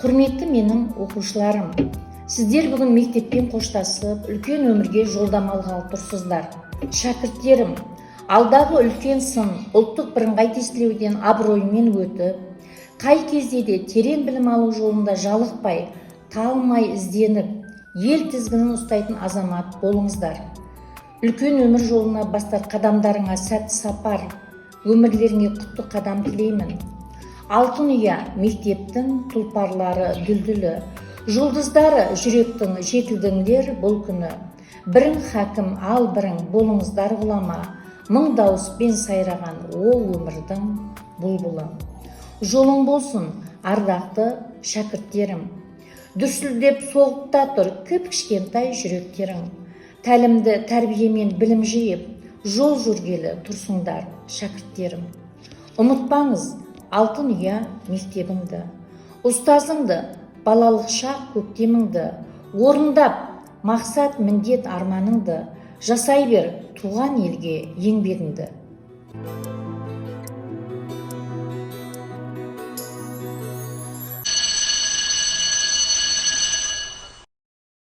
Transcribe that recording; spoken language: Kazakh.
Құрметті менің оқушыларым, сіздер бүгін мектеппен қоштасып, үлкен өмірге жолдама алғалы тұрсыздар. Шәкірттерім, алдағы үлкен сын ұлттық бірыңғай тестілеуден абыроймен өтіп, қай кезде де терең білім алу жолында жалықпай, талмай ізденіп, ел тізгінін ұстайтын азамат болыңыздар. Үлкен өмір жолына бастар қадамдарыңа сәтті сапар, өмірлеріңе құтты қадам тілеймін. Алтын ұя мектептің тұлпарлары дүлдүлі, жұлдыздары жүректің жетілдіңдер бұл күні. Бірің хакім, ал бірің болыңыздар ғұлама, мың дауыспен сайраған о өмірдің бұлбұлы. Жолың болсын, ардақты шәкірттерім. Дүрсілдеп соғыпта тұр кіп-кішкентай жүректерің. Тәлімді тәрбиемен білім жиып, жол жүргелі тұрсыңдар шәкірттерім. Ұмытпаңыз алтын ұя мектебіңді, ұстазыңды, балалық шақ көктеміңді, орындап мақсат міндет арманыңды, жасай бер туған елге еңбегіңді.